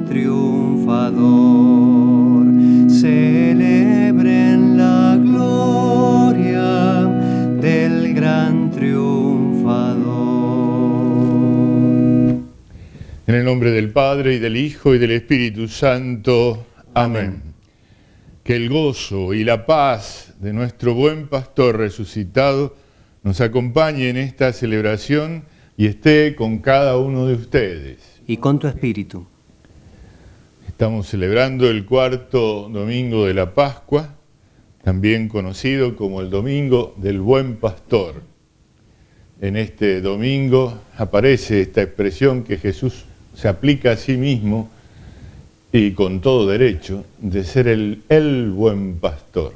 gran triunfador. Celebren la gloria del gran triunfador. En el nombre del Padre, y del Hijo, y del Espíritu Santo. Amén. Que el gozo y la paz de nuestro buen pastor resucitado nos acompañe en esta celebración y esté con cada uno de ustedes. Y con tu espíritu. Estamos celebrando el cuarto domingo de la Pascua, también conocido como el Domingo del Buen Pastor. En este domingo aparece esta expresión que Jesús se aplica a sí mismo y con todo derecho de ser el buen pastor.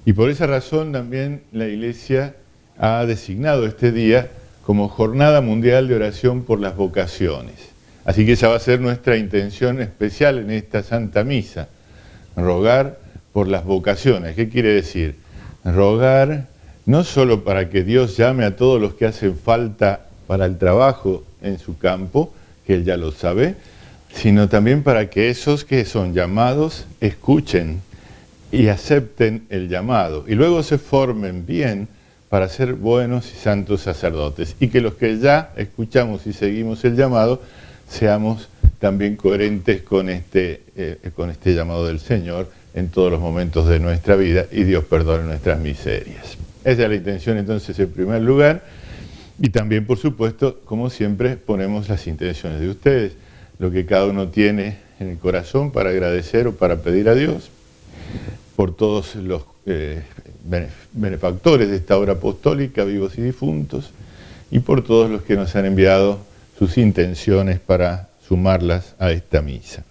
Y por esa razón también la Iglesia ha designado este día como Jornada Mundial de Oración por las Vocaciones. Así que esa va a ser nuestra intención especial en esta Santa Misa, rogar por las vocaciones. ¿Qué quiere decir? Rogar no solo para que Dios llame a todos los que hacen falta para el trabajo en su campo, que Él ya lo sabe, sino también para que esos que son llamados escuchen y acepten el llamado y luego se formen bien para ser buenos y santos sacerdotes, y que los que ya escuchamos y seguimos el llamado seamos también coherentes con este llamado del Señor en todos los momentos de nuestra vida, y Dios perdone nuestras miserias. Esa es la intención entonces en primer lugar, y también por supuesto, como siempre, ponemos las intenciones de ustedes, lo que cada uno tiene en el corazón para agradecer o para pedir a Dios, por todos los benefactores de esta obra apostólica, vivos y difuntos, y por todos los que nos han enviado sus intenciones para sumarlas a esta misa.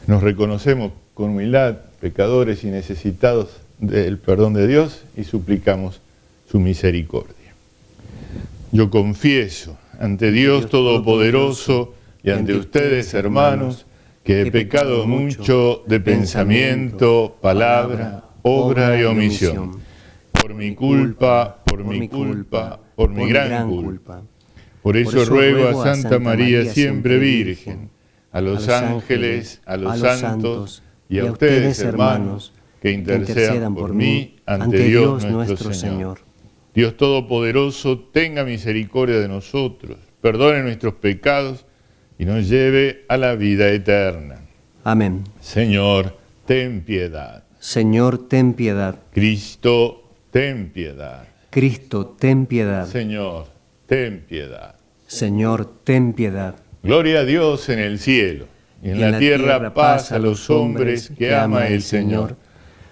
Nos reconocemos con humildad, pecadores y necesitados del perdón de Dios, y suplicamos su misericordia. Yo confieso ante Dios Todopoderoso y ante ustedes, hermanos, que he pecado mucho de pensamiento, palabra, obra y omisión. Por mi culpa, por mi gran culpa. Por eso ruego a Santa María siempre Virgen, a los ángeles, a los santos y a ustedes, hermanos, que intercedan por mí ante Dios nuestro Señor. Dios Todopoderoso, tenga misericordia de nosotros, perdone nuestros pecados y nos lleve a la vida eterna. Amén. Señor, ten piedad. Señor, ten piedad. Cristo, ten piedad. Cristo, ten piedad. Señor, ten piedad. Señor, ten piedad. Gloria a Dios en el cielo, y en la tierra paz a los hombres que ama el Señor.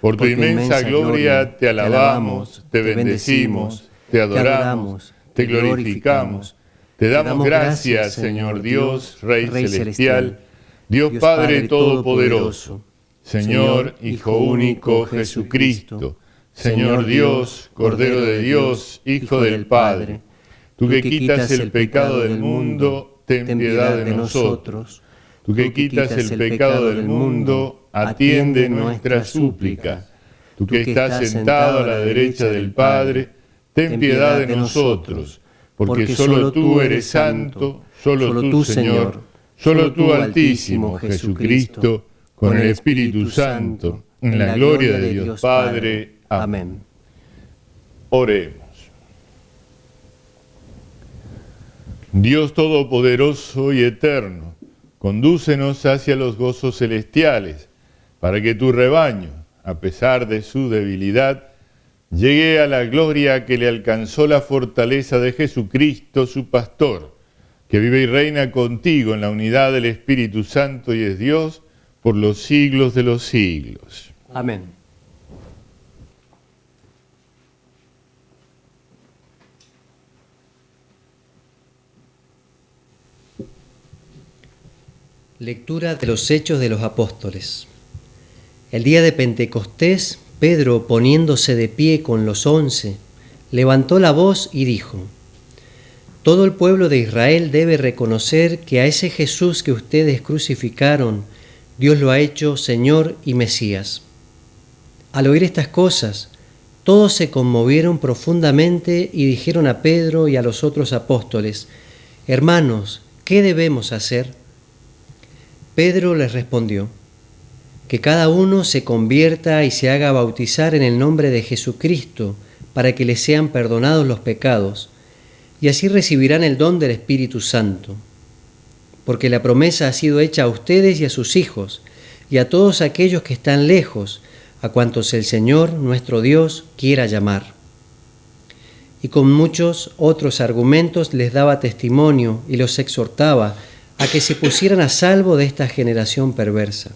Por tu inmensa gloria te alabamos, te bendecimos, te adoramos, te glorificamos. Te damos gracias, Señor Dios, Rey celestial, Dios Padre todopoderoso, Señor Hijo único Jesucristo, Señor Dios, Cordero de Dios, Hijo del Padre. Tú que quitas el pecado del mundo, ten piedad de nosotros. Tú que quitas el pecado del mundo, atiende nuestra súplica. Tú que estás sentado a la derecha del Padre, ten piedad de nosotros. Porque solo tú eres santo, solo tú, Señor, solo tú, Altísimo Jesucristo, con el Espíritu Santo, en la gloria de Dios Padre. Amén. Oremos. Dios Todopoderoso y Eterno, condúcenos hacia los gozos celestiales, para que tu rebaño, a pesar de su debilidad, llegue a la gloria que le alcanzó la fortaleza de Jesucristo, su pastor, que vive y reina contigo en la unidad del Espíritu Santo y es Dios por los siglos de los siglos. Amén. Lectura de los Hechos de los Apóstoles. El día de Pentecostés, Pedro, poniéndose de pie con los 11, levantó la voz y dijo: Todo el pueblo de Israel debe reconocer que a ese Jesús que ustedes crucificaron, Dios lo ha hecho Señor y Mesías. Al oír estas cosas, todos se conmovieron profundamente y dijeron a Pedro y a los otros apóstoles: Hermanos, ¿qué ¿qué debemos hacer? Pedro les respondió: que cada uno se convierta y se haga bautizar en el nombre de Jesucristo para que les sean perdonados los pecados, y así recibirán el don del Espíritu Santo. Porque la promesa ha sido hecha a ustedes y a sus hijos, y a todos aquellos que están lejos, a cuantos el Señor, nuestro Dios, quiera llamar. Y con muchos otros argumentos les daba testimonio y los exhortaba a que se pusieran a salvo de esta generación perversa.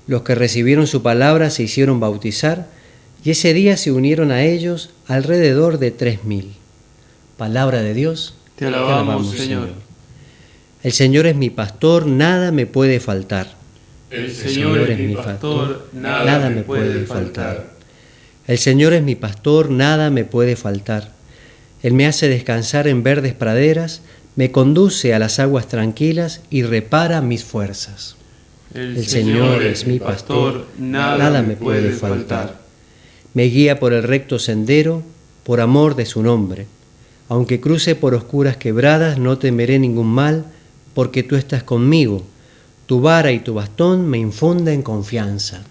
Los que recibieron su palabra se hicieron bautizar, y ese día se unieron a ellos alrededor de 3.000. Palabra de Dios. Te alabamos, Señor. El Señor es mi pastor, nada me puede faltar. El Señor es mi pastor, nada me puede faltar. El Señor es mi pastor, nada me puede faltar. Él me hace descansar en verdes praderas, me conduce a las aguas tranquilas y repara mis fuerzas. El Señor es mi pastor, nada me puede faltar. Me guía por el recto sendero, por amor de su nombre. Aunque cruce por oscuras quebradas, no temeré ningún mal, porque tú estás conmigo. Tu vara y tu bastón me infunden confianza.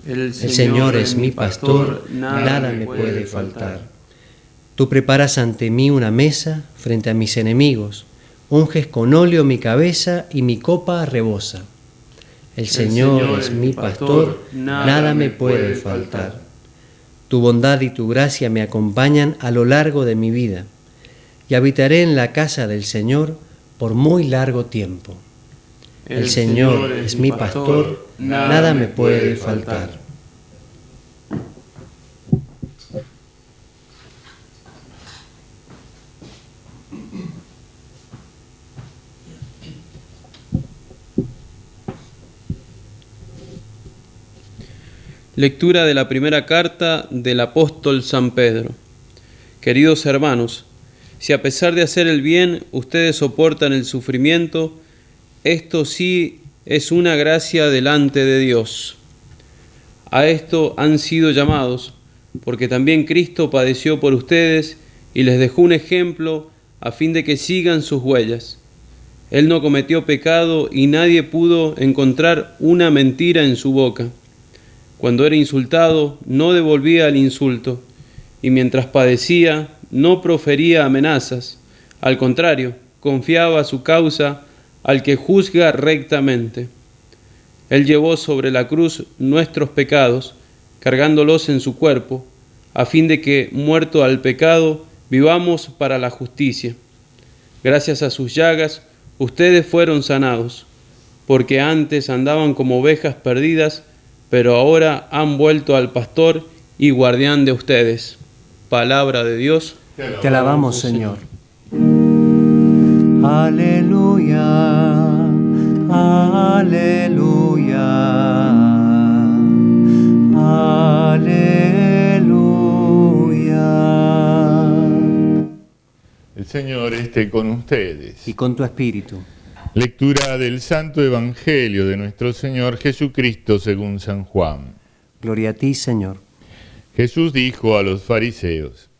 El Señor es mi pastor, nada me puede faltar. Tú preparas ante mí una mesa frente a mis enemigos, unges con óleo mi cabeza y mi copa rebosa. El Señor es mi pastor, nada me puede faltar. Tu bondad y tu gracia me acompañan a lo largo de mi vida, y habitaré en la casa del Señor por muy largo tiempo. El Señor es mi pastor, nada me puede faltar. Lectura de la primera carta del apóstol San Pedro. Queridos hermanos, si a pesar de hacer el bien ustedes soportan el sufrimiento, esto sí es una gracia delante de Dios. A esto han sido llamados, porque también Cristo padeció por ustedes y les dejó un ejemplo a fin de que sigan sus huellas. Él no cometió pecado y nadie pudo encontrar una mentira en su boca. Cuando era insultado, no devolvía el insulto, y mientras padecía, no profería amenazas. Al contrario, confiaba su causa al que juzga rectamente. Él llevó sobre la cruz nuestros pecados, cargándolos en su cuerpo, a fin de que, muerto al pecado, vivamos para la justicia. Gracias a sus llagas, ustedes fueron sanados, porque antes andaban como ovejas perdidas, pero ahora han vuelto al pastor y guardián de ustedes. Palabra de Dios. Te alabamos, Señor. Aleluya, aleluya, aleluya. El Señor esté con ustedes. Y con tu espíritu. Lectura del Santo Evangelio de nuestro Señor Jesucristo según San Juan. Gloria a ti, Señor. Jesús dijo a los fariseos: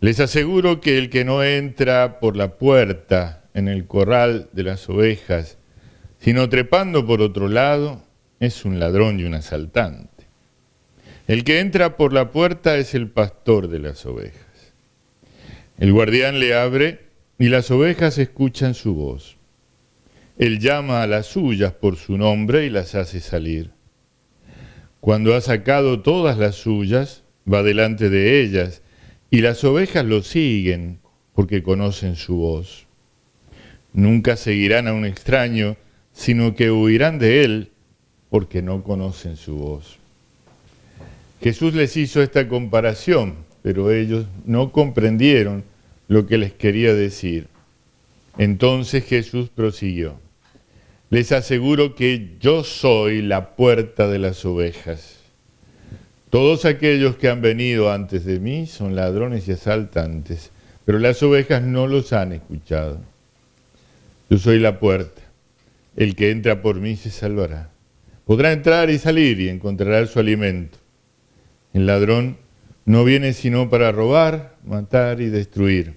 les aseguro que el que no entra por la puerta en el corral de las ovejas, sino trepando por otro lado, es un ladrón y un asaltante. El que entra por la puerta es el pastor de las ovejas. El guardián le abre y las ovejas escuchan su voz. Él llama a las suyas por su nombre y las hace salir. Cuando ha sacado todas las suyas, va delante de ellas, y las ovejas lo siguen porque conocen su voz. Nunca seguirán a un extraño, sino que huirán de él porque no conocen su voz. Jesús les hizo esta comparación, pero ellos no comprendieron lo que les quería decir. Entonces Jesús prosiguió: les aseguro que yo soy la puerta de las ovejas. Todos aquellos que han venido antes de mí son ladrones y asaltantes, pero las ovejas no los han escuchado. Yo soy la puerta. El que entra por mí se salvará. Podrá entrar y salir y encontrará su alimento. El ladrón no viene sino para robar, matar y destruir.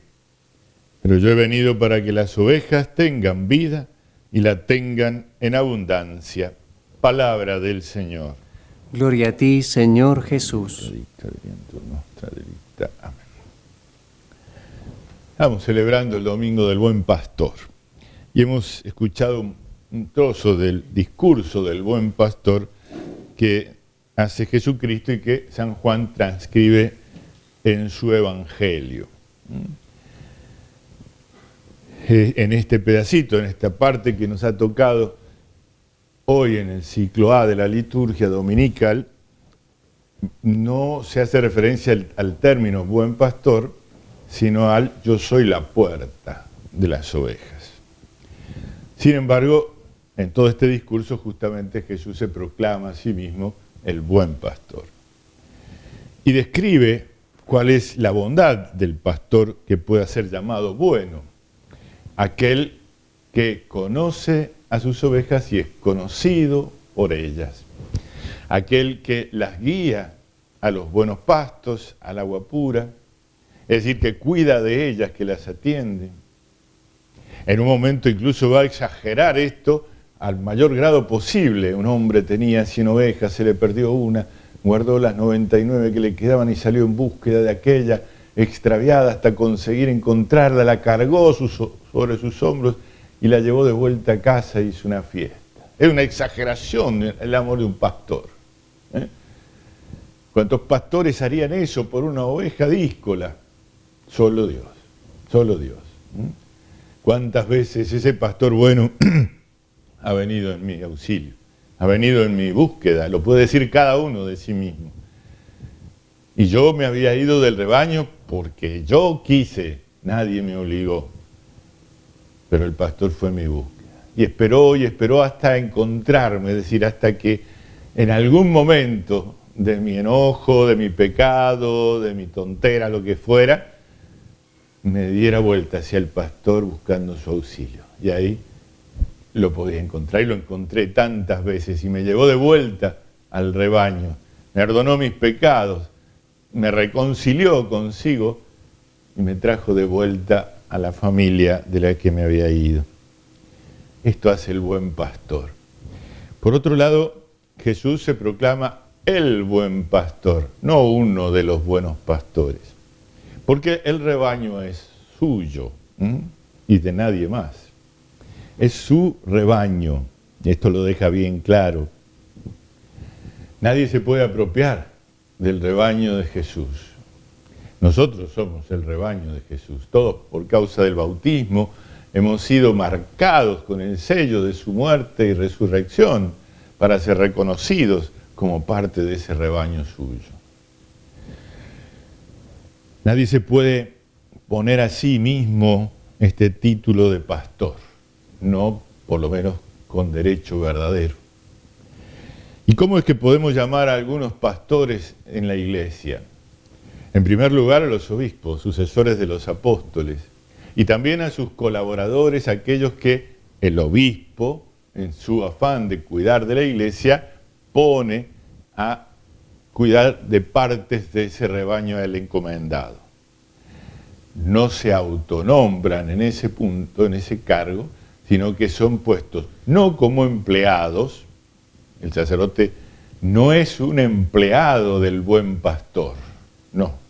Pero yo he venido para que las ovejas tengan vida y la tengan en abundancia. Palabra del Señor. Gloria a ti, Señor Jesús. Amén. Estamos celebrando el Domingo del Buen Pastor y hemos escuchado un trozo del discurso del Buen Pastor que hace Jesucristo y que San Juan transcribe en su Evangelio. En este pedacito, en esta parte que nos ha tocado hoy en el ciclo A de la liturgia dominical, no se hace referencia al término buen pastor, sino al yo soy la puerta de las ovejas. Sin embargo, en todo este discurso justamente Jesús se proclama a sí mismo el buen pastor. Y describe cuál es la bondad del pastor que pueda ser llamado bueno. Aquel que conoce a sus ovejas y es conocido por ellas. Aquel que las guía a los buenos pastos, al agua pura, es decir, que cuida de ellas, que las atiende. En un momento incluso va a exagerar esto al mayor grado posible. Un hombre tenía 100 ovejas, se le perdió una, guardó las 99 que le quedaban y salió en búsqueda de aquella extraviada hasta conseguir encontrarla, la cargó sobre sus hombros y la llevó de vuelta a casa y hizo una fiesta. Es una exageración el amor de un pastor. ¿Cuántos pastores harían eso por una oveja díscola? Solo Dios, solo Dios. ¿Cuántas veces ese pastor bueno ha venido en mi auxilio? Ha venido en mi búsqueda, lo puede decir cada uno de sí mismo. Y yo me había ido del rebaño porque yo quise, nadie me obligó. Pero el pastor fue mi búsqueda. Y esperó hasta encontrarme, es decir, hasta que en algún momento de mi enojo, de mi pecado, de mi tontera, lo que fuera, me diera vuelta hacia el pastor buscando su auxilio. Y ahí lo podía encontrar y lo encontré tantas veces y me llevó de vuelta al rebaño. Me perdonó mis pecados, me reconcilió consigo y me trajo de vuelta a la familia de la que me había ido. Esto hace el buen pastor. Por otro lado, Jesús se proclama el buen pastor, no uno de los buenos pastores, porque el rebaño es suyo y de nadie más. Es su rebaño, esto lo deja bien claro. Nadie se puede apropiar del rebaño de Jesús. Nosotros somos el rebaño de Jesús. Todos, por causa del bautismo, hemos sido marcados con el sello de su muerte y resurrección para ser reconocidos como parte de ese rebaño suyo. Nadie se puede poner a sí mismo este título de pastor, no por lo menos con derecho verdadero. ¿Y cómo es que podemos llamar a algunos pastores en la iglesia? En primer lugar, a los obispos, sucesores de los apóstoles, y también a sus colaboradores, aquellos que el obispo, en su afán de cuidar de la iglesia, pone a cuidar de partes de ese rebaño al encomendado. No se autonombran en ese punto, en ese cargo, sino que son puestos no como empleados. El sacerdote no es un empleado del buen pastor, no.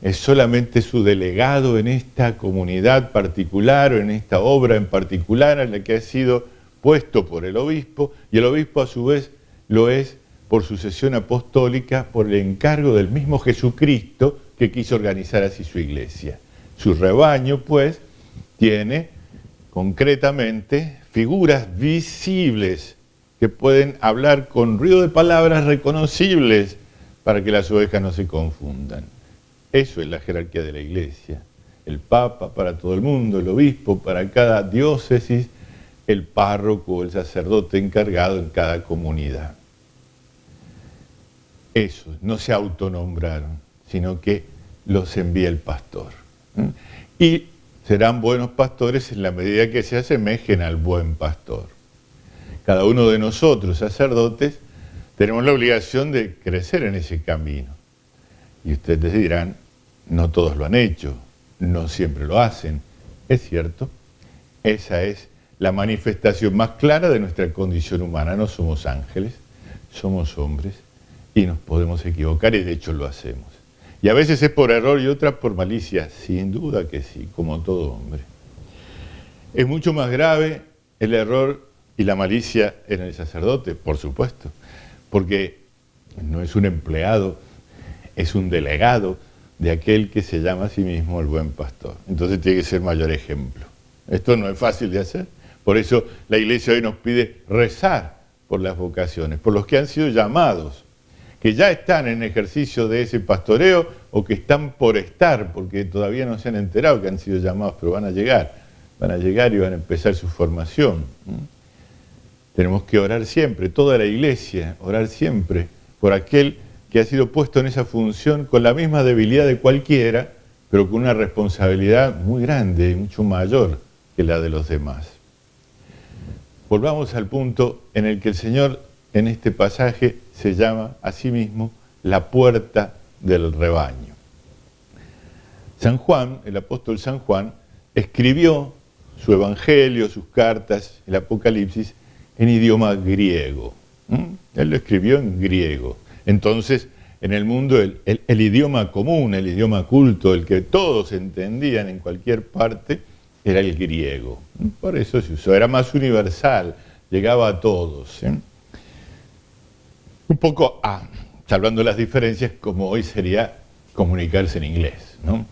Es solamente su delegado en esta comunidad particular o en esta obra en particular en la que ha sido puesto por el obispo, y el obispo a su vez lo es por sucesión apostólica, por el encargo del mismo Jesucristo que quiso organizar así su iglesia. Su rebaño, pues, tiene concretamente figuras visibles que pueden hablar con ruido de palabras reconocibles para que las ovejas no se confundan. Eso es la jerarquía de la iglesia. El papa para todo el mundo, el obispo para cada diócesis, el párroco o el sacerdote encargado en cada comunidad. Eso, no se autonombraron, sino que los envía el pastor. Y serán buenos pastores en la medida que se asemejen al buen pastor. Cada uno de nosotros, sacerdotes, tenemos la obligación de crecer en ese camino. Y ustedes dirán, no todos lo han hecho, no siempre lo hacen, Es cierto, esa es la manifestación más clara de nuestra condición humana. No somos ángeles, somos hombres y nos podemos equivocar y de hecho lo hacemos. Y a veces es por error y otras por malicia, sin duda que sí, como todo hombre. Es mucho más grave el error y la malicia en el sacerdote, por supuesto, porque no es un empleado, es un delegado de aquel que se llama a sí mismo el buen pastor. Entonces tiene que ser mayor ejemplo. Esto no es fácil de hacer, por eso la Iglesia hoy nos pide rezar por las vocaciones, por los que han sido llamados, que ya están en ejercicio de ese pastoreo o que están por estar, porque todavía no se han enterado que han sido llamados, pero van a llegar y van a empezar su formación. Tenemos que orar siempre, toda la Iglesia, orar siempre por aquel que ha sido puesto en esa función con la misma debilidad de cualquiera, pero con una responsabilidad muy grande y mucho mayor que la de los demás. Volvamos al punto en el que el Señor en este pasaje se llama a sí mismo la puerta del rebaño. San Juan, el apóstol San Juan, escribió su evangelio, sus cartas, el Apocalipsis, en idioma griego. Él lo escribió en griego. Entonces, en el mundo, el idioma común, el idioma culto, el que todos entendían en cualquier parte, era el griego. Por eso se usó, era más universal, llegaba a todos. Un poco, salvando las diferencias, como hoy sería comunicarse en inglés, ¿no?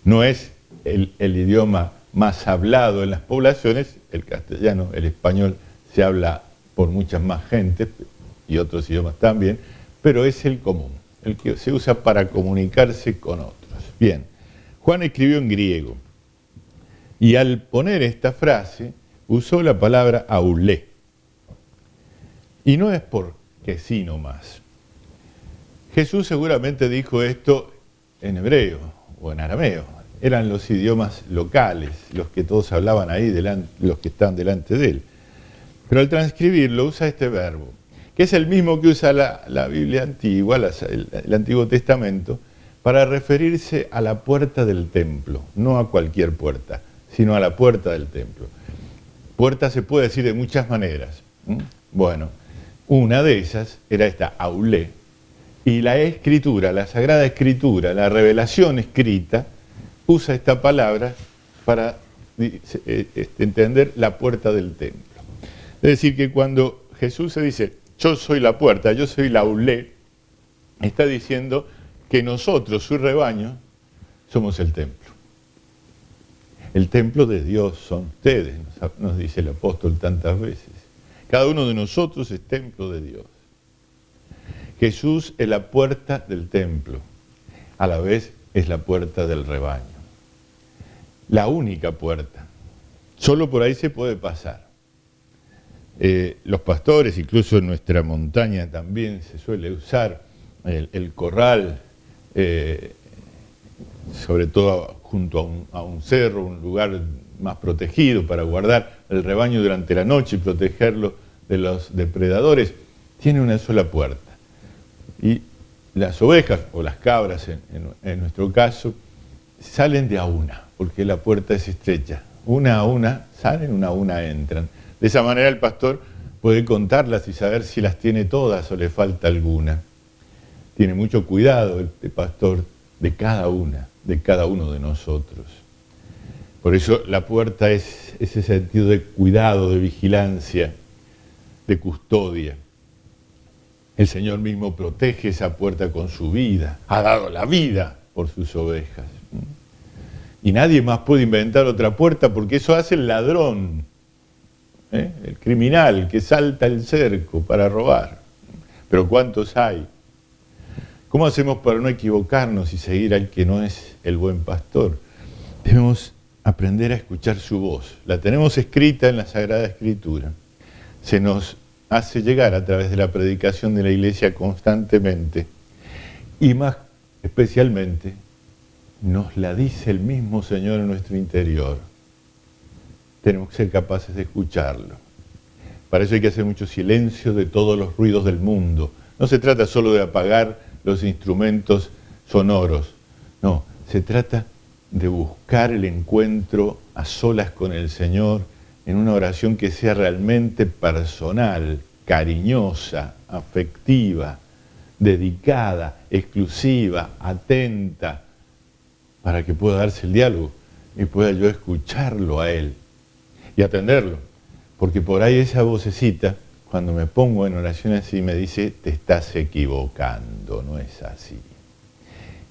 No es el idioma más hablado en las poblaciones, el castellano, el español se habla por muchas más gentes y otros idiomas también, pero es el común, el que se usa para comunicarse con otros. Bien, Juan escribió en griego y al poner esta frase usó la palabra aulé. Y no es porque sí nomás. Jesús seguramente dijo esto en hebreo o en arameo. Eran los idiomas locales, los que todos hablaban ahí, los que estaban delante de él. Pero al transcribirlo usa este verbo, que es el mismo que usa la Biblia antigua, el Antiguo Testamento, para referirse a la puerta del templo, no a cualquier puerta, sino a la puerta del templo. Puerta se puede decir de muchas maneras. Bueno, una de esas era esta aulé, y la Escritura, la Sagrada Escritura, la revelación escrita, usa esta palabra para entender la puerta del templo. Es decir, que cuando Jesús se dice, yo soy la puerta, yo soy la aulé, está diciendo que nosotros, su rebaño, somos el templo. El templo de Dios son ustedes, nos dice el apóstol tantas veces. Cada uno de nosotros es templo de Dios. Jesús es la puerta del templo, a la vez es la puerta del rebaño. La única puerta. Solo por ahí se puede pasar. Los pastores, incluso en nuestra montaña también se suele usar el corral, sobre todo junto a un cerro, un lugar más protegido para guardar el rebaño durante la noche y protegerlo de los depredadores. Tiene una sola puerta. Y las ovejas o las cabras, en nuestro caso, salen de a una, porque la puerta es estrecha. Una a una salen, una a una entran. De esa manera el pastor puede contarlas y saber si las tiene todas o le falta alguna. Tiene mucho cuidado el pastor de cada una, de cada uno de nosotros. Por eso la puerta es ese sentido de cuidado, de vigilancia, de custodia. El Señor mismo protege esa puerta con su vida. Ha dado la vida por sus ovejas. Y nadie más puede inventar otra puerta porque eso hace el ladrón, el criminal que salta el cerco para robar. Pero ¿cuántos hay? ¿Cómo hacemos para no equivocarnos y seguir al que no es el buen pastor? Debemos aprender a escuchar su voz. La tenemos escrita en la Sagrada Escritura. Se nos hace llegar a través de la predicación de la Iglesia constantemente. Y más especialmente, nos la dice el mismo Señor en nuestro interior. Tenemos que ser capaces de escucharlo. Para eso hay que hacer mucho silencio de todos los ruidos del mundo. No se trata solo de apagar los instrumentos sonoros. No, se trata de buscar el encuentro a solas con el Señor en una oración que sea realmente personal, cariñosa, afectiva, dedicada, exclusiva, atenta, para que pueda darse el diálogo y pueda yo escucharlo a Él y atenderlo. Porque por ahí esa vocecita, cuando me pongo en oración así, me dice, te estás equivocando, no es así.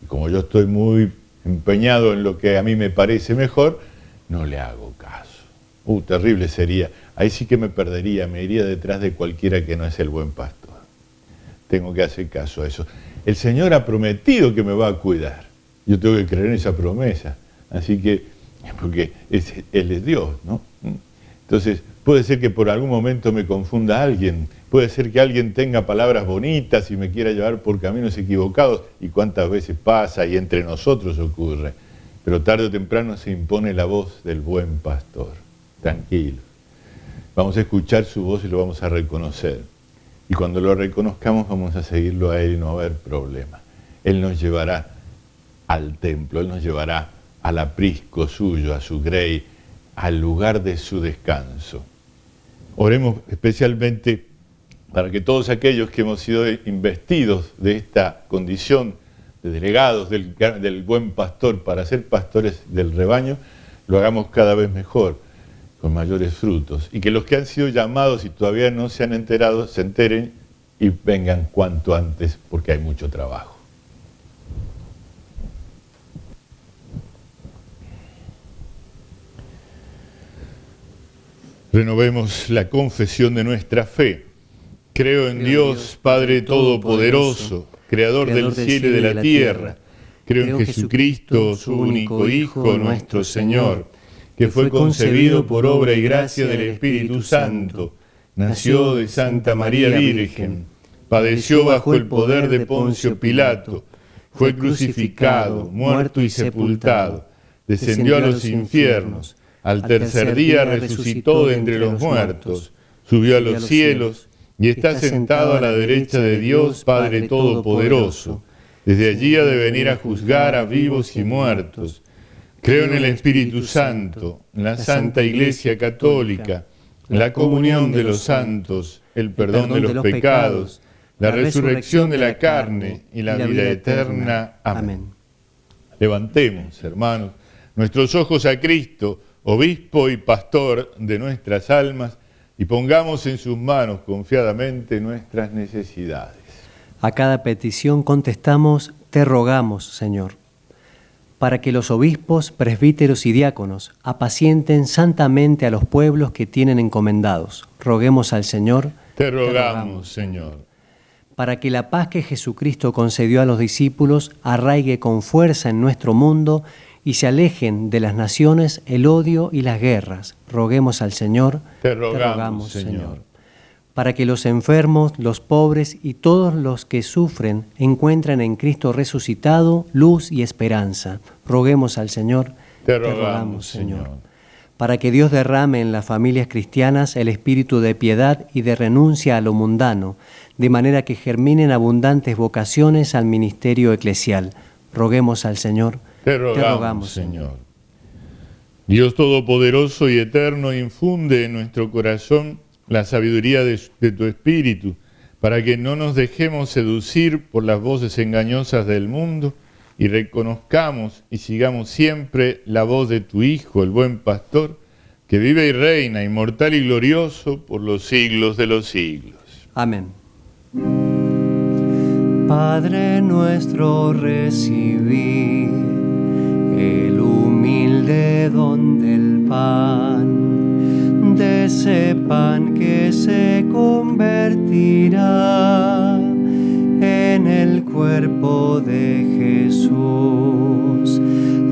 Y como yo estoy muy empeñado en lo que a mí me parece mejor, no le hago caso. Terrible sería. Ahí sí que me perdería, me iría detrás de cualquiera que no es el buen pastor. Tengo que hacer caso a eso. El Señor ha prometido que me va a cuidar. Yo tengo que creer en esa promesa. Así que, porque Él es Dios, ¿no? Entonces, puede ser que por algún momento me confunda alguien. Puede ser que alguien tenga palabras bonitas y me quiera llevar por caminos equivocados. Y cuántas veces pasa y entre nosotros ocurre. Pero tarde o temprano se impone la voz del buen pastor. Tranquilo. Vamos a escuchar su voz y lo vamos a reconocer. Y cuando lo reconozcamos vamos a seguirlo a Él y no va a haber problema. Él nos llevará al templo, Él nos llevará al aprisco suyo, a su grey, al lugar de su descanso. Oremos especialmente para que todos aquellos que hemos sido investidos de esta condición de delegados del buen pastor para ser pastores del rebaño, lo hagamos cada vez mejor, con mayores frutos. Y que los que han sido llamados y todavía no se han enterado, se enteren y vengan cuanto antes, porque hay mucho trabajo. Renovemos la confesión de nuestra fe. Creo en Dios, Padre Todopoderoso, Creador del cielo y de la tierra. Creo en Jesucristo, su único Hijo, nuestro Señor, que fue concebido por obra y gracia del Espíritu Santo, nació de Santa María Virgen, padeció bajo el poder de Poncio Pilato, fue crucificado, muerto y sepultado, descendió a los infiernos, al tercer día resucitó de entre los muertos, subió a los cielos y está sentado a la derecha de Dios Padre Todopoderoso. Desde allí ha de venir a juzgar a vivos y muertos. Creo en el Espíritu Santo, en la Santa Iglesia Católica, en la comunión de los santos, el perdón de los pecados, la resurrección de la carne y la vida eterna. Amén. Levantemos, hermanos, nuestros ojos a Cristo, obispo y pastor de nuestras almas, y pongamos en sus manos confiadamente nuestras necesidades. A cada petición contestamos, te rogamos, Señor, para que los obispos, presbíteros y diáconos apacienten santamente a los pueblos que tienen encomendados. Roguemos al Señor. Te rogamos, Señor. Para que la paz que Jesucristo concedió a los discípulos arraigue con fuerza en nuestro mundo y se alejen de las naciones el odio y las guerras. Roguemos al Señor. Te rogamos, Señor. Para que los enfermos, los pobres y todos los que sufren encuentren en Cristo resucitado luz y esperanza. Roguemos al Señor. Te rogamos, Señor. Para que Dios derrame en las familias cristianas el espíritu de piedad y de renuncia a lo mundano, de manera que germinen abundantes vocaciones al ministerio eclesial. Roguemos al Señor. Te rogamos, Señor. Dios Todopoderoso y Eterno, infunde en nuestro corazón la sabiduría de tu Espíritu, para que no nos dejemos seducir por las voces engañosas del mundo y reconozcamos y sigamos siempre la voz de tu Hijo, el buen pastor, que vive y reina, inmortal y glorioso, por los siglos de los siglos. Amén. Padre nuestro, recibid el humilde don del pan, de ese pan que se convertirá en el cuerpo de Jesús.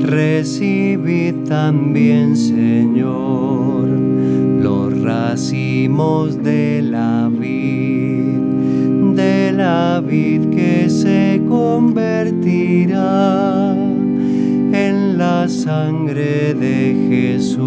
Recibid también, Señor, los racimos de la vid que se convertirá en la sangre de Jesús.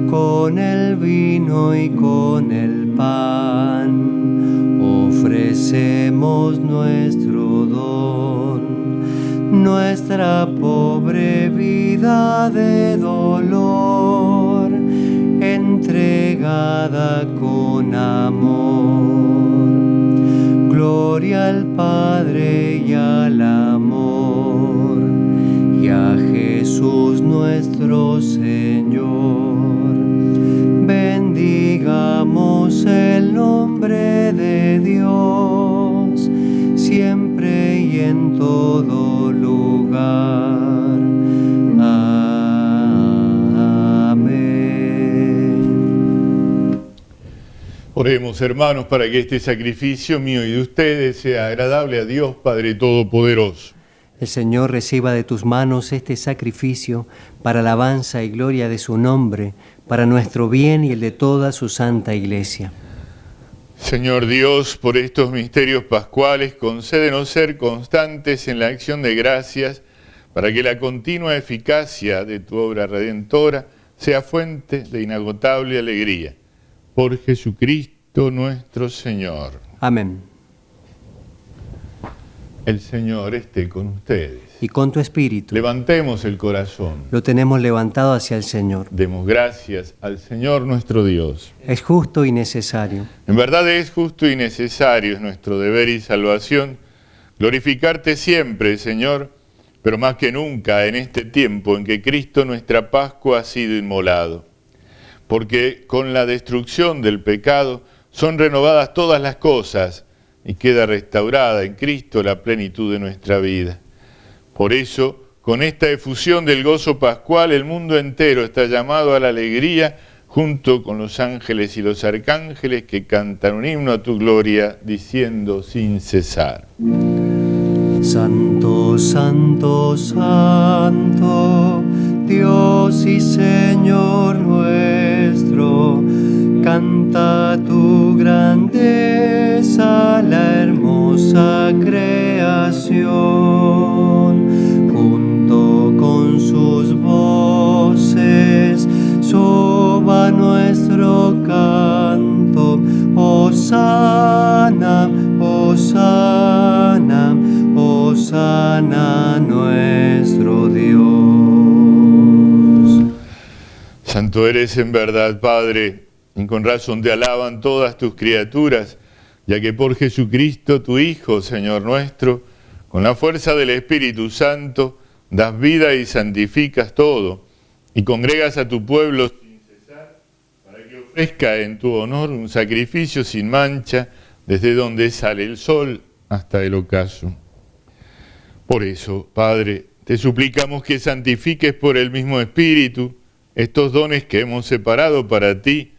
Con el vino y con el pan ofrecemos nuestro don, nuestra pobre vida de dolor, entregada con amor. Gloria al Padre y al amor, y a Jesús nuestro Señor. Bendigamos el nombre de Dios, siempre y en todo lugar. Amén. Oremos, hermanos, para que este sacrificio mío y de ustedes sea agradable a Dios Padre Todopoderoso. El Señor reciba de tus manos este sacrificio para alabanza y gloria de su nombre, para nuestro bien y el de toda su santa Iglesia. Señor Dios, por estos misterios pascuales, concédenos ser constantes en la acción de gracias, para que la continua eficacia de tu obra redentora sea fuente de inagotable alegría. Por Jesucristo nuestro Señor. Amén. El Señor esté con ustedes. Y con tu espíritu. Levantemos el corazón. Lo tenemos levantado hacia el Señor. Demos gracias al Señor nuestro Dios. Es justo y necesario. En verdad es justo y necesario, es nuestro deber y salvación, glorificarte siempre, Señor, pero más que nunca en este tiempo en que Cristo nuestra Pascua ha sido inmolado. Porque con la destrucción del pecado son renovadas todas las cosas y queda restaurada en Cristo la plenitud de nuestra vida. Por eso, con esta efusión del gozo pascual, el mundo entero está llamado a la alegría, junto con los ángeles y los arcángeles que cantan un himno a tu gloria, diciendo sin cesar: Santo, santo, santo, Dios y Señor nuestro, canta tu grandeza, la hermosa creación. Junto con sus voces, soba nuestro canto. Hosana, hosana, hosana nuestro Dios. Santo eres en verdad, Padre, y con razón te alaban todas tus criaturas, ya que por Jesucristo, tu Hijo, Señor nuestro, con la fuerza del Espíritu Santo, das vida y santificas todo, y congregas a tu pueblo sin cesar, para que ofrezca en tu honor un sacrificio sin mancha, desde donde sale el sol hasta el ocaso. Por eso, Padre, te suplicamos que santifiques por el mismo Espíritu estos dones que hemos separado para ti,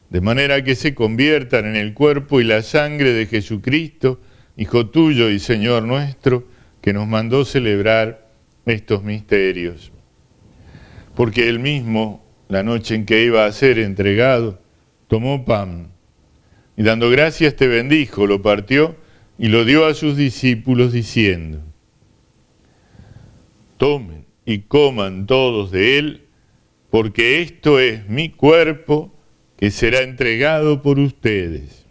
de manera que se conviertan en el cuerpo y la sangre de Jesucristo, Hijo tuyo y Señor nuestro, que nos mandó celebrar estos misterios. Porque él mismo, la noche en que iba a ser entregado, tomó pan, y dando gracias te bendijo, lo partió y lo dio a sus discípulos diciendo: tomen y coman todos de él, porque esto es mi cuerpo que será entregado por ustedes.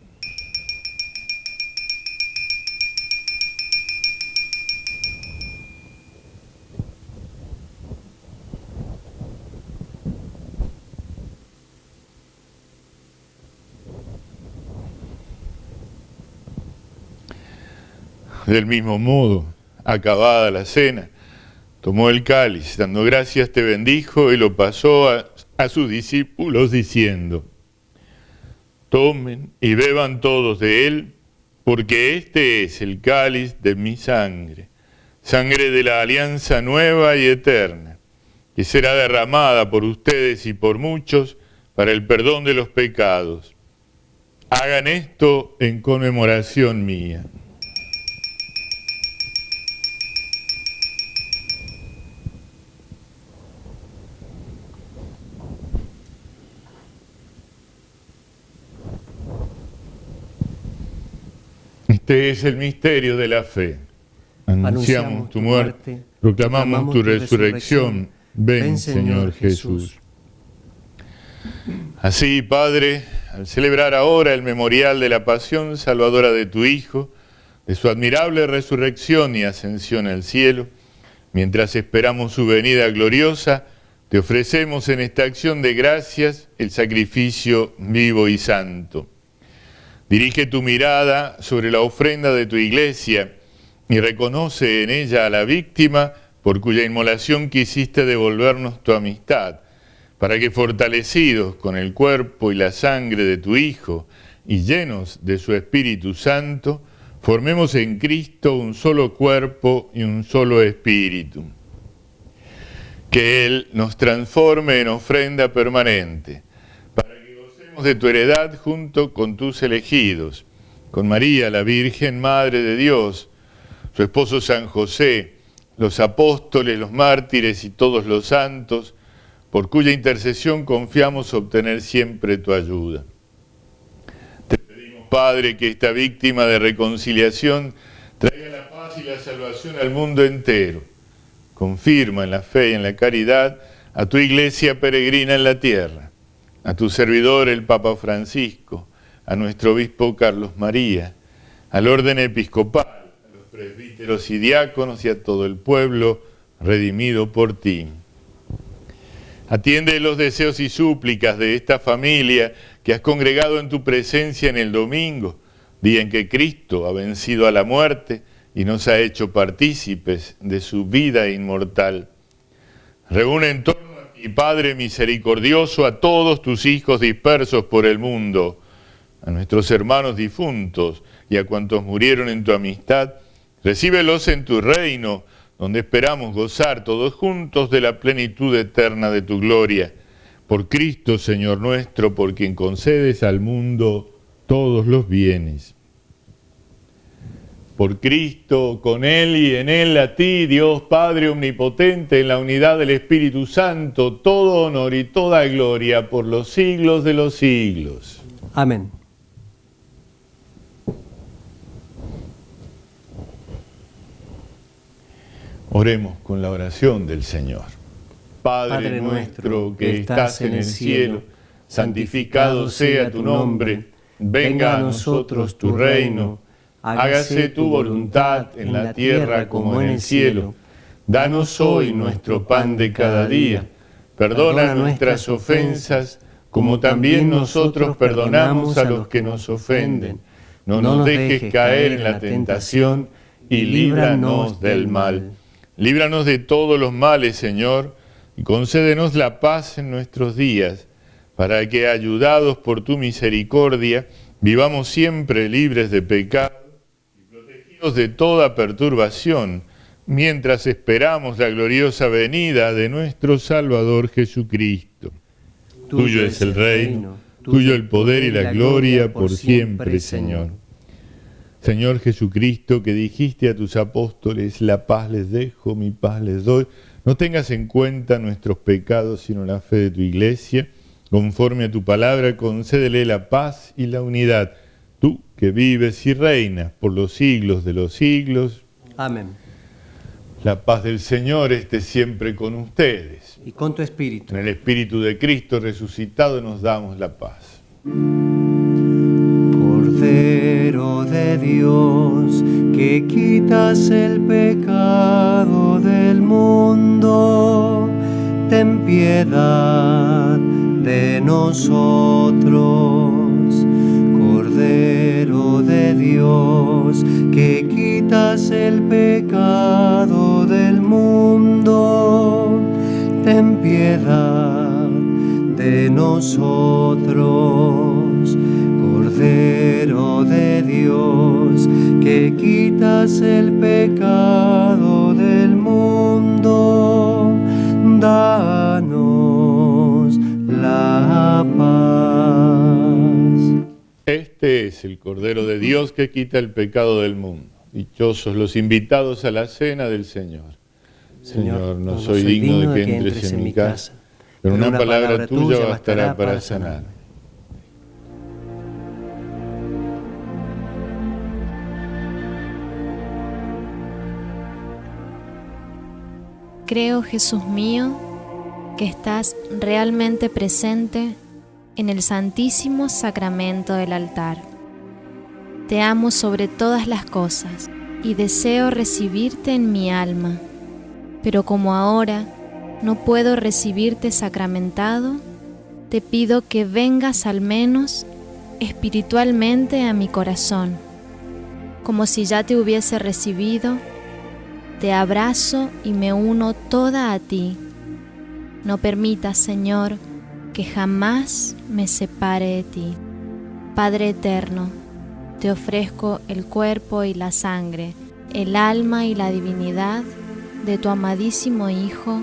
Del mismo modo, acabada la cena, tomó el cáliz, dando gracias te bendijo y lo pasó a sus discípulos diciendo: tomen y beban todos de él, porque este es el cáliz de mi sangre, sangre de la alianza nueva y eterna, que será derramada por ustedes y por muchos para el perdón de los pecados. Hagan esto en conmemoración mía. Este es el misterio de la fe. Anunciamos tu muerte, proclamamos tu resurrección. Ven, Señor Jesús. Así, Padre, al celebrar ahora el memorial de la pasión salvadora de tu Hijo, de su admirable resurrección y ascensión al cielo, Mientras esperamos su venida gloriosa, te ofrecemos en esta acción de gracias el sacrificio vivo y santo. Dirige tu mirada sobre la ofrenda de tu iglesia y reconoce en ella a la víctima por cuya inmolación quisiste devolvernos tu amistad, para que fortalecidos con el cuerpo y la sangre de tu Hijo y llenos de su Espíritu Santo, formemos en Cristo un solo cuerpo y un solo espíritu. Que Él nos transforme en ofrenda permanente, para que gocemos de tu heredad junto con tus elegidos, con María, la Virgen, Madre de Dios, su esposo San José, los apóstoles, los mártires y todos los santos, por cuya intercesión confiamos obtener siempre tu ayuda. Te pedimos, Padre, que esta víctima de reconciliación traiga la paz y la salvación al mundo entero. Confirma en la fe y en la caridad a tu iglesia peregrina en la tierra, a tu servidor el Papa Francisco, a nuestro obispo Carlos María, al orden episcopal, a los presbíteros y diáconos y a todo el pueblo redimido por ti. Atiende los deseos y súplicas de esta familia que has congregado en tu presencia en el domingo, día en que Cristo ha vencido a la muerte y nos ha hecho partícipes de su vida inmortal. Reúne en torno a ti, Padre misericordioso, a todos tus hijos dispersos por el mundo, a nuestros hermanos difuntos y a cuantos murieron en tu amistad. Recíbelos en tu reino, donde esperamos gozar todos juntos de la plenitud eterna de tu gloria. Por Cristo, Señor nuestro, por quien concedes al mundo todos los bienes. Por Cristo, con Él y en Él, a ti, Dios Padre omnipotente, en la unidad del Espíritu Santo, todo honor y toda gloria por los siglos de los siglos. Amén. Oremos con la oración del Señor. Padre nuestro que estás en el cielo, santificado sea tu nombre. Venga a nosotros tu reino. Hágase tu voluntad en la tierra como en el cielo. Danos hoy nuestro pan de cada día. Perdona nuestras ofensas, como también nosotros perdonamos a los que nos ofenden. No nos dejes caer en la tentación y líbranos del mal. Líbranos de todos los males, Señor, y concédenos la paz en nuestros días, para que, ayudados por tu misericordia, vivamos siempre libres de pecado y protegidos de toda perturbación, mientras esperamos la gloriosa venida de nuestro Salvador Jesucristo. Tuyo es el reino, tuyo el poder y la gloria por siempre, Señor. Señor Jesucristo, que dijiste a tus apóstoles, la paz les dejo, mi paz les doy, no tengas en cuenta nuestros pecados, sino la fe de tu iglesia. Conforme a tu palabra, concédele la paz y la unidad. Tú que vives y reinas por los siglos de los siglos. Amén. La paz del Señor esté siempre con ustedes. Y con tu espíritu. En el Espíritu de Cristo resucitado nos damos la paz. Cordero de Dios, que quitas el pecado del mundo, ten piedad de nosotros. Cordero de Dios, que quitas el pecado del mundo, ten piedad de nosotros. Cordero de Dios, que quitas el pecado del mundo, danos la paz. Este es el Cordero de Dios que quita el pecado del mundo. Dichosos los invitados a la cena del Señor. Señor, no soy digno de que entres en mi casa, pero una palabra tuya bastará para sanar. Creo, Jesús mío, que estás realmente presente en el Santísimo Sacramento del altar. Te amo sobre todas las cosas y deseo recibirte en mi alma. pero como ahora no puedo recibirte sacramentado, te pido que vengas al menos espiritualmente a mi corazón. Como si ya te hubiese recibido, te abrazo y me uno toda a ti. No permitas, Señor, que jamás me separe de ti. Padre eterno, te ofrezco el cuerpo y la sangre, el alma y la divinidad de tu amadísimo Hijo,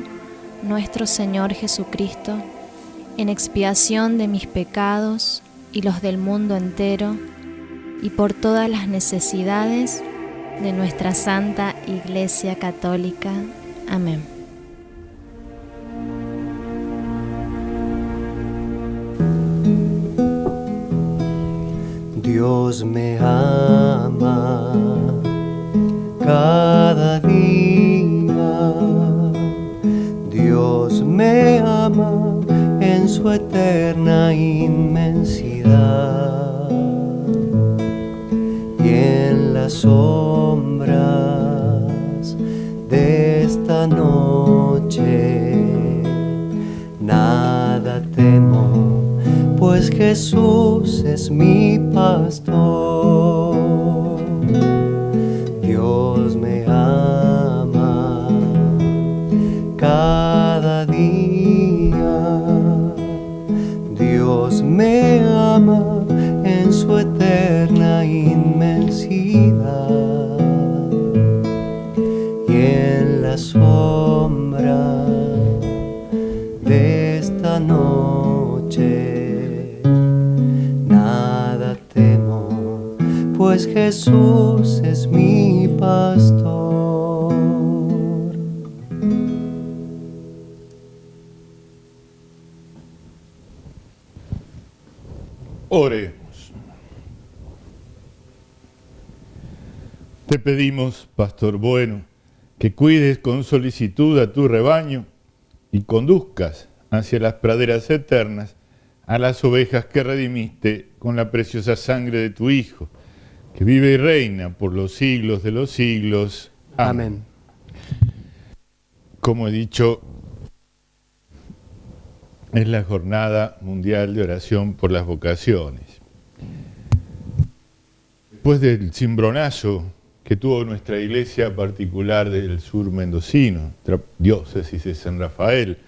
nuestro Señor Jesucristo, en expiación de mis pecados y los del mundo entero, y por todas las necesidades de nuestra Santa Iglesia Católica. Amén. Dios me ama cada día, Dios me ama en su eterna inmensidad, y en las sombras de esta noche nada temo, pues Jesús es mi pastor. Dios me ama cada día, Dios me ama en su eterna inmensidad, y en la sombra de esta noche nada temo, pues Jesús es mi pastor. Oremos. Te pedimos, Pastor bueno, que cuides con solicitud a tu rebaño y conduzcas hacia las praderas eternas a las ovejas que redimiste con la preciosa sangre de tu Hijo, que vive y reina por los siglos de los siglos. Amén. Como he dicho, es la Jornada Mundial de Oración por las Vocaciones. Después del cimbronazo que tuvo nuestra iglesia particular del sur mendocino, diócesis de San Rafael,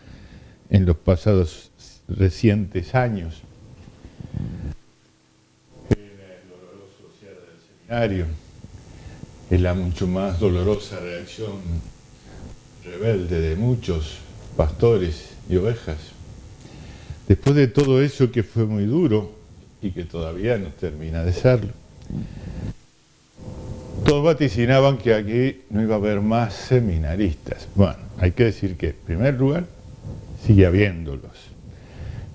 en los pasados recientes años, el doloroso cierre del seminario, es la mucho más dolorosa reacción rebelde de muchos pastores y ovejas. Después de todo eso que fue muy duro y que todavía no termina de serlo, todos vaticinaban que aquí no iba a haber más seminaristas. Bueno, hay que decir que, en primer lugar, sigue habiéndolos.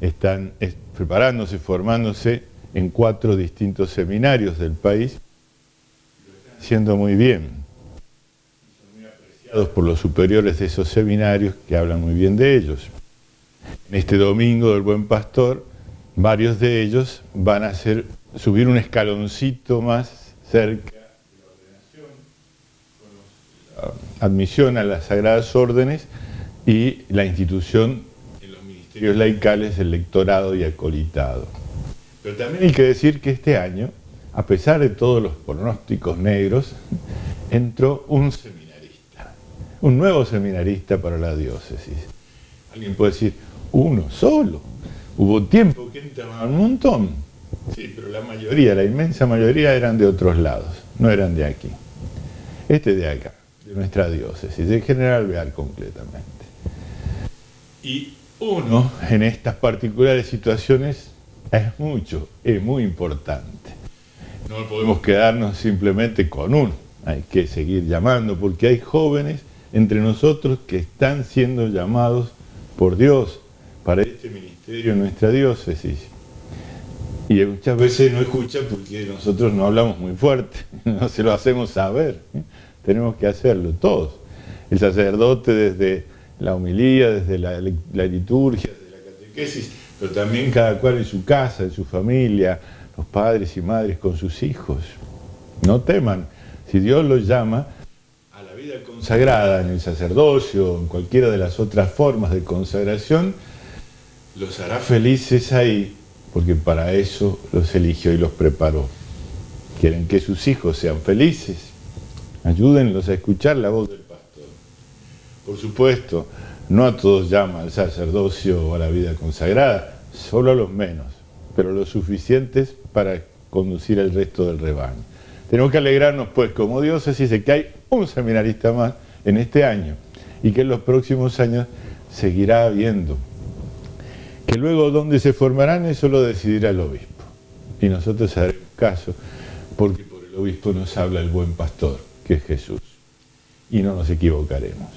Están preparándose, formándose en 4 distintos seminarios del país, lo están haciendo muy bien. Son muy apreciados por los superiores de esos seminarios, que hablan muy bien de ellos. En este domingo del Buen Pastor, varios de ellos van a subir un escaloncito más cerca de la ordenación, con la admisión a las Sagradas Órdenes y la institución en los ministerios laicales del lectorado y acolitado. Pero también hay que decir que este año, a pesar de todos los pronósticos negros, entró un seminarista, un nuevo seminarista para la diócesis. Alguien puede decir, uno solo. Hubo tiempo que entraban un montón. Sí, pero la mayoría, la inmensa mayoría eran de otros lados, no eran de aquí. Este de acá, de nuestra diócesis, de General Alvear concretamente. Y uno, en estas particulares situaciones, es muy importante. No podemos quedarnos simplemente con uno, hay que seguir llamando, porque hay jóvenes entre nosotros que están siendo llamados por Dios para este ministerio en nuestra diócesis. Y muchas veces no escuchan porque nosotros no hablamos muy fuerte, no se lo hacemos saber. Tenemos que hacerlo todos. El sacerdote desde la homilía, desde la liturgia, desde la catequesis, pero también cada cual en su casa, en su familia, los padres y madres con sus hijos. No teman, si Dios los llama, a la vida consagrada, en el sacerdocio, en cualquiera de las otras formas de consagración, los hará felices ahí, porque para eso los eligió y los preparó. Quieren que sus hijos sean felices, ayúdenlos a escuchar la voz del pastor. Por supuesto, no a todos llama al sacerdocio o a la vida consagrada, solo a los menos, pero los suficientes para conducir al resto del rebaño. Tenemos que alegrarnos, pues, como diócesis, de que hay un seminarista más en este año y que en los próximos años seguirá habiendo. Que luego dónde se formarán, eso lo decidirá el obispo. Y nosotros haremos caso, porque por el obispo nos habla el buen pastor, que es Jesús. Y no nos equivocaremos.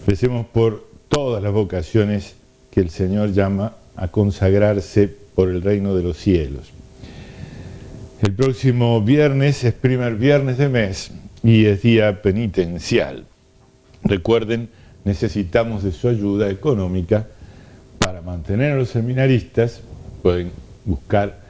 Recemos por todas las vocaciones que el Señor llama a consagrarse por el reino de los cielos. El próximo viernes es primer viernes de mes y es día penitencial. Recuerden, necesitamos de su ayuda económica para mantener a los seminaristas. Pueden buscar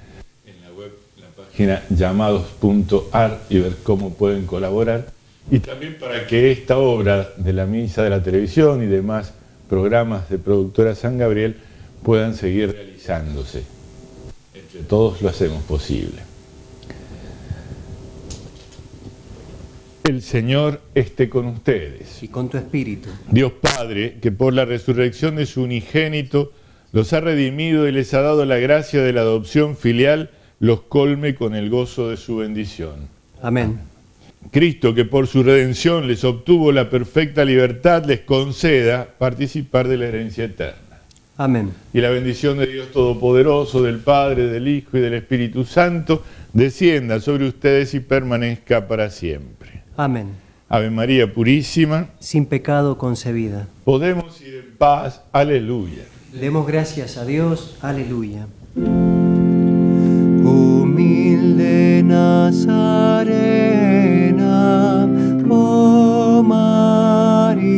en la web la página llamados.ar y ver cómo pueden colaborar. Y también para que esta obra de la misa de la televisión y demás programas de Productora San Gabriel puedan seguir realizándose. Entre todos lo hacemos posible. El Señor esté con ustedes. Y con tu espíritu. Dios Padre, que por la resurrección de su unigénito los ha redimido y les ha dado la gracia de la adopción filial, los colme con el gozo de su bendición. Amén. Cristo, que por su redención les obtuvo la perfecta libertad, les conceda participar de la herencia eterna. Amén. Y la bendición de Dios Todopoderoso, del Padre, del Hijo y del Espíritu Santo, descienda sobre ustedes y permanezca para siempre. Amén. Ave María Purísima, sin pecado concebida. Podemos ir en paz. Aleluya. Demos gracias a Dios. Aleluya. Humilde Nazarena, oh María,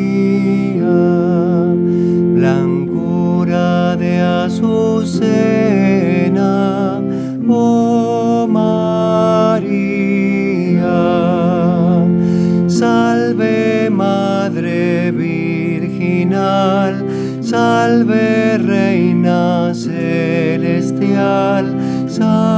blancura de azucena, oh María, salve Madre Virginal, salve Reina Celestial, salve